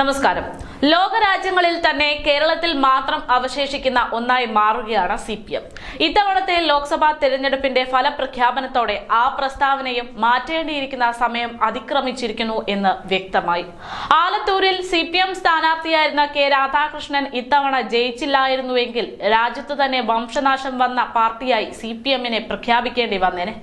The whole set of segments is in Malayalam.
നമസ്കാരം. ലോകരാജ്യങ്ങളിൽ തന്നെ കേരളത്തിൽ മാത്രം അവശേഷിക്കുന്ന ഒന്നായി മാറുകയാണ് CPM. ഇത്തവണത്തെ ലോക്സഭാ തെരഞ്ഞെടുപ്പിന്റെ ഫലപ്രഖ്യാപനത്തോടെ ആ പ്രസ്താവനയും മാറ്റേണ്ടിയിരിക്കുന്ന സമയം അതിക്രമിച്ചിരിക്കുന്നു എന്ന് വ്യക്തമായി. ആലത്തൂരിൽ CPM സ്ഥാനാർത്ഥിയായിരുന്ന K രാധാകൃഷ്ണൻ ഇത്തവണ ജയിച്ചില്ലായിരുന്നുവെങ്കിൽ രാജ്യത്ത് തന്നെ വംശനാശം വന്ന പാർട്ടിയായി CPM-നെ പ്രഖ്യാപിക്കേണ്ടി വന്നേനെ.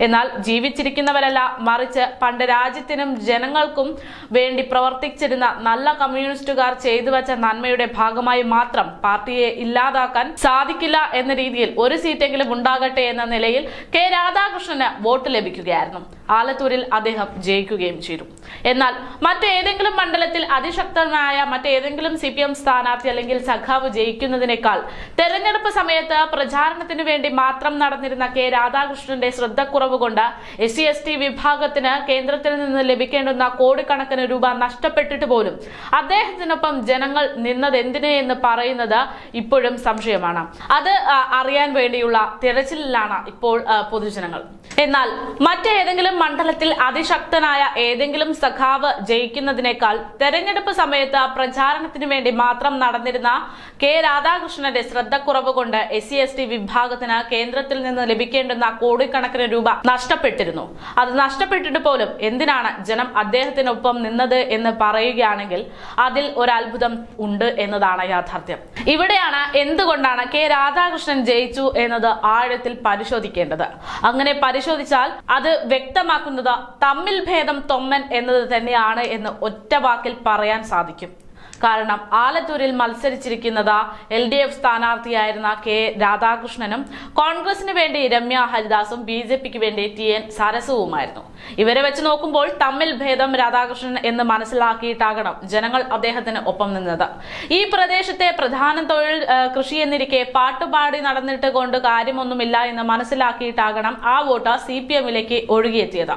എന്നാൽ ജീവിച്ചിരിക്കുന്നവരല്ല, മറിച്ച് പണ്ട് രാജ്യത്തിനും ജനങ്ങൾക്കും വേണ്ടി പ്രവർത്തിച്ചിരുന്ന നല്ല കമ്മ്യൂണിസ്റ്റുകാർ ചെയ്തു വെച്ച നന്മയുടെ ഭാഗമായി മാത്രം പാർട്ടിയെ ഇല്ലാതാക്കാൻ സാധിക്കില്ല എന്ന രീതിയിൽ ഒരു സീറ്റെങ്കിലും ഉണ്ടാകട്ടെ എന്ന നിലയിൽ K രാധാകൃഷ്ണന് വോട്ട് ലഭിക്കുകയായിരുന്നു. ആലത്തൂരിൽ അദ്ദേഹം ജയിക്കുകയും ചെയ്തു. എന്നാൽ മറ്റേതെങ്കിലും മണ്ഡലത്തിൽ അതിശക്തനായ മറ്റേതെങ്കിലും CPM സ്ഥാനാർത്ഥി അല്ലെങ്കിൽ സഖാവ് ജയിക്കുന്നതിനേക്കാൾ തെരഞ്ഞെടുപ്പ് സമയത്ത് പ്രചാരണത്തിന് വേണ്ടി മാത്രം നടന്നിരുന്ന K രാധാകൃഷ്ണന്റെ ശ്രദ്ധക്കുറവ് കൊണ്ട് SC/ST വിഭാഗത്തിന് കേന്ദ്രത്തിൽ നിന്ന് ലഭിക്കേണ്ടുന്ന കോടിക്കണക്കിന് രൂപ നഷ്ടപ്പെട്ടിട്ട് പോലും അദ്ദേഹത്തിനൊപ്പം ജനങ്ങൾ നിന്നതെന്തിന് എന്ന് പറയുന്നത് ഇപ്പോഴും സംശയമാണ്. അത് അറിയാൻ വേണ്ടിയുള്ള തിരച്ചിലിലാണ് ഇപ്പോൾ പൊതുജനങ്ങൾ. എന്നാൽ മറ്റേതെങ്കിലും മണ്ഡലത്തിൽ അതിശക്തനായ ഏതെങ്കിലും സഖാവ് ജയിക്കുന്നതിനേക്കാൾ തെരഞ്ഞെടുപ്പ് സമയത്ത് പ്രചാരണത്തിന് വേണ്ടി മാത്രം നടന്നിരുന്ന K രാധാകൃഷ്ണന്റെ ശ്രദ്ധക്കുറവ് കൊണ്ട് SC/ST വിഭാഗത്തിന് കേന്ദ്രത്തിൽ നിന്ന് ലഭിക്കേണ്ടുന്ന കോടിക്കണക്കിന് രൂപ നഷ്ടപ്പെട്ടിരുന്നു. അത് നഷ്ടപ്പെട്ടിട്ട് പോലും എന്തിനാണ് ജനം അദ്ദേഹത്തിനൊപ്പം നിന്നത് എന്ന് പറയുകയാണെങ്കിൽ അതിൽ ഒരു അത്ഭുതം ഉണ്ട് എന്നതാണ് യാഥാർത്ഥ്യം. ഇവിടെയാണ് എന്തുകൊണ്ടാണ് K രാധാകൃഷ്ണൻ ജയിച്ചു എന്നത് ആഴത്തിൽ പരിശോധിക്കേണ്ടത്. അങ്ങനെ പരിശോധിച്ചാൽ അത് വ്യക്തമാക്കുന്നത് തമ്മിൽ ഭേദം തൊമ്മൻ എന്നത് തന്നെയാണ് എന്ന് ഒറ്റ വാക്കിൽ പറയാൻ സാധിക്കും. കാരണം ആലത്തൂരിൽ മത്സരിച്ചിരിക്കുന്നത് LDF സ്ഥാനാർത്ഥിയായിരുന്ന K രാധാകൃഷ്ണനും കോൺഗ്രസിന് വേണ്ടി രമ്യ ഹരിദാസും BJPക്ക് വേണ്ടി TN സരസുവുമായിരുന്നു. ഇവരെ വെച്ച് നോക്കുമ്പോൾ തമ്മിൽ ഭേദം രാധാകൃഷ്ണൻ എന്ന് മനസ്സിലാക്കിയിട്ടാകണം ജനങ്ങൾ അദ്ദേഹത്തിന് ഒപ്പം നിന്നത്. ഈ പ്രദേശത്തെ പ്രധാന തൊഴിൽ കൃഷി എന്നിരിക്കെ പാട്ടുപാടി നടന്നിട്ട് കൊണ്ട് കാര്യമൊന്നുമില്ല എന്ന് മനസ്സിലാക്കിയിട്ടാകണം ആ വോട്ട് CPM-ലേക്ക് ഒഴുകിയെത്തിയത്.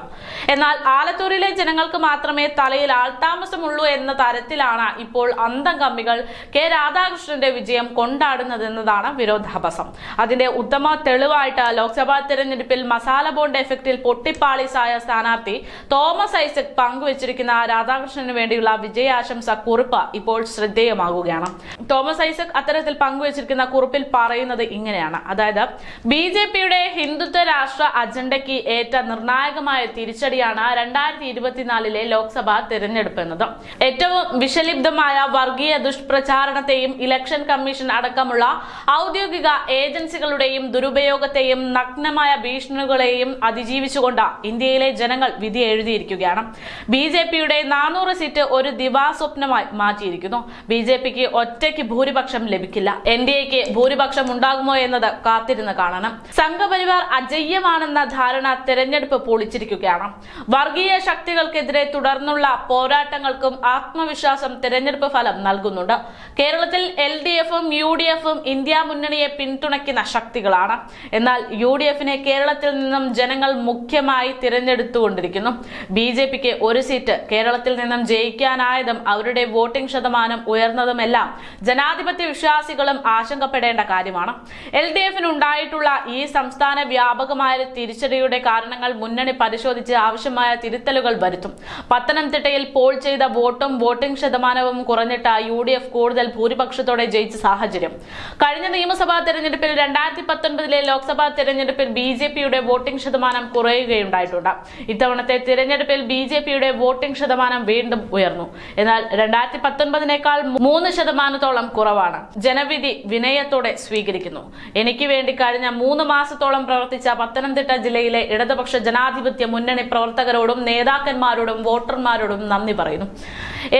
എന്നാൽ ആലത്തൂരിലെ ജനങ്ങൾക്ക് മാത്രമേ തലയിൽ ആൾതാമസമുള്ളൂ എന്ന തരത്തിലാണ് ഇപ്പോൾ അന്തം കമ്മികൾ K രാധാകൃഷ്ണന്റെ വിജയം കൊണ്ടാടുന്നതെന്നതാണ് വിരോധാഭാസം. അതിന്റെ ഉത്തമ തെളിവായിട്ട് ലോക്സഭാ തെരഞ്ഞെടുപ്പിൽ മസാല ബോണ്ട് എഫക്റ്റിൽ പൊട്ടിപ്പാളീസായ സ്ഥാനാർത്ഥി തോമസ് ഐസക് പങ്കുവച്ചിരിക്കുന്ന രാധാകൃഷ്ണന് വേണ്ടിയുള്ള വിജയാശംസ കുറിപ്പ് ഇപ്പോൾ ശ്രദ്ധേയമാകുകയാണ്. തോമസ് ഐസക് അത്തരത്തിൽ പങ്കുവച്ചിരിക്കുന്ന കുറിപ്പിൽ പറയുന്നത് ഇങ്ങനെയാണ്. അതായത് BJPയുടെ ഹിന്ദുത്വ രാഷ്ട്ര അജണ്ടയ്ക്ക് ഏറ്റ നിർണായകമായ തിരിച്ചടിയാണ് 2024 ലോക്സഭാ തെരഞ്ഞെടുപ്പ് എന്നത്. ഏറ്റവും വിഷലിപ്തമായ വർഗീയ ദുഷ്പ്രചാരണത്തെയും ഇലക്ഷൻ കമ്മീഷൻ അടക്കമുള്ള ഔദ്യോഗിക ഏജൻസികളുടെയും ദുരുപയോഗത്തെയും നഗ്നമായ ഭീഷണികളെയും അതിജീവിച്ചുകൊണ്ട് ഇന്ത്യയിലെ ജനങ്ങൾ വിധി എഴുതിയിരിക്കുകയാണ്. BJPയുടെ 400 സീറ്റ് ഒരു ദിവാസ്വപ്നമായി മാറ്റിയിരിക്കുന്നു. BJPക്ക് ഒറ്റയ്ക്ക് ഭൂരിപക്ഷം ലഭിക്കില്ല. NDAക്ക് ഭൂരിപക്ഷം ഉണ്ടാകുമോ എന്നത് കാത്തിരുന്ന് കാണണം. സംഘപരിവാർ അജയ്യമാണെന്ന ധാരണ തെരഞ്ഞെടുപ്പ് പൊളിച്ചിരിക്കുകയാണ്. വർഗീയ ശക്തികൾക്കെതിരെ തുടർന്നുള്ള പോരാട്ടങ്ങൾക്കും ആത്മവിശ്വാസം തെരഞ്ഞെടുപ്പ് ഫലം നൽകുന്നുണ്ട്. കേരളത്തിൽ LDF-ഉം UDF-ഉം ഇന്ത്യ മുന്നണിയെ പിന്തുണയ്ക്കുന്ന ശക്തികളാണ്. എന്നാൽ UDF-നെ കേരളത്തിൽ നിന്നും ജനങ്ങൾ മുഖ്യമായി തിരഞ്ഞെടുത്തുകൊണ്ടിരിക്കുന്നു. BJPക്ക് ഒരു സീറ്റ് കേരളത്തിൽ നിന്നും ജയിക്കാനായതും അവരുടെ വോട്ടിംഗ് ശതമാനം ഉയർന്നതുമെല്ലാം ജനാധിപത്യ വിശ്വാസികളും ആശങ്കപ്പെടേണ്ട കാര്യമാണ്. LDF-ന് ഉണ്ടായിട്ടുള്ള ഈ സംസ്ഥാന വ്യാപകമായ തിരിച്ചടിയുടെ കാരണങ്ങൾ മുന്നണി പരിശോധിച്ച് ആവശ്യമായ തിരുത്തലുകൾ വരുത്തും. പത്തനംതിട്ടയിൽ പോൾ ചെയ്ത വോട്ടിംഗ് ശതമാനവും കുറഞ്ഞിട്ട് UDF കൂടുതൽ ഭൂരിപക്ഷത്തോടെ ജയിച്ച സാഹചര്യം. കഴിഞ്ഞ നിയമസഭാ തെരഞ്ഞെടുപ്പിൽ 2019 ലോക്സഭാ തെരഞ്ഞെടുപ്പിൽ BJPയുടെ വോട്ടിംഗ് ശതമാനം കുറയുകയുണ്ടായിട്ടുണ്ട്. ഇത്തവണത്തെ തിരഞ്ഞെടുപ്പിൽ BJPയുടെ വോട്ടിംഗ് ശതമാനം വീണ്ടും ഉയർന്നു. എന്നാൽ 2019-നേക്കാൾ 3% കുറവാണ്. ജനവിധി വിനയത്തോടെ സ്വീകരിക്കുന്നു. എനിക്ക് വേണ്ടി കഴിഞ്ഞ 3 മാസത്തോളം പ്രവർത്തിച്ച പത്തനംതിട്ട ജില്ലയിലെ ഇടതുപക്ഷ ജനാധിപത്യ മുന്നണി പ്രവർത്തകരോടും നേതാക്കന്മാരോടും വോട്ടർമാരോടും നന്ദി പറയുന്നു.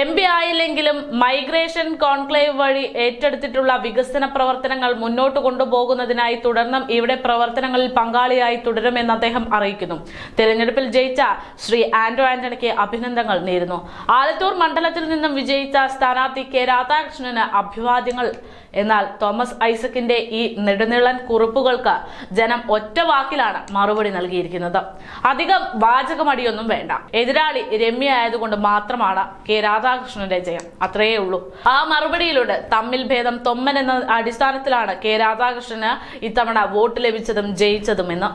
MP ആയില്ലെങ്കിലും മൈഗ്രേഷൻ കോൺക്ലേവ് വഴി ഏറ്റെടുത്തിട്ടുള്ള വികസന പ്രവർത്തനങ്ങൾ മുന്നോട്ട് കൊണ്ടുപോകുന്നതിനായി തുടർന്നും ഇവിടെ പ്രവർത്തനങ്ങളിൽ പങ്കാളിയായി തുടരുമെന്ന് അദ്ദേഹം അറിയിക്കുന്നു. തെരഞ്ഞെടുപ്പിൽ ജയിച്ച ശ്രീ ആന്റണിക്ക് അഭിനന്ദനങ്ങൾ നേരുന്നു. ആലത്തൂർ മണ്ഡലത്തിൽ നിന്നും വിജയിച്ച സ്ഥാനാർത്ഥി K രാധാകൃഷ്ണന് അഭിവാദ്യങ്ങൾ. എന്നാൽ തോമസ് ഐസക്കിന്റെ ഈ നെടുനീളൻ കുറിപ്പുകൾക്ക് ജനം ഒറ്റ വാക്കിലാണ് മറുപടി നൽകിയിരിക്കുന്നത്. അധികം വാചകമടിയൊന്നും വേണ്ട. എതിരാളി രമ്യ ആയതുകൊണ്ട് മാത്രമാണ് K രാധാകൃഷ്ണന്റെ ജയം. അത്രയേ ഉള്ളൂ. ആ മറുപടിയിലൂടെ തമ്മിൽ ഭേദം തൊമ്മൻ എന്ന അടിസ്ഥാനത്തിലാണ് K രാധാകൃഷ്ണന് ഇത്തവണ വോട്ട് ലഭിച്ചതും ജയിച്ചതുമെന്ന്.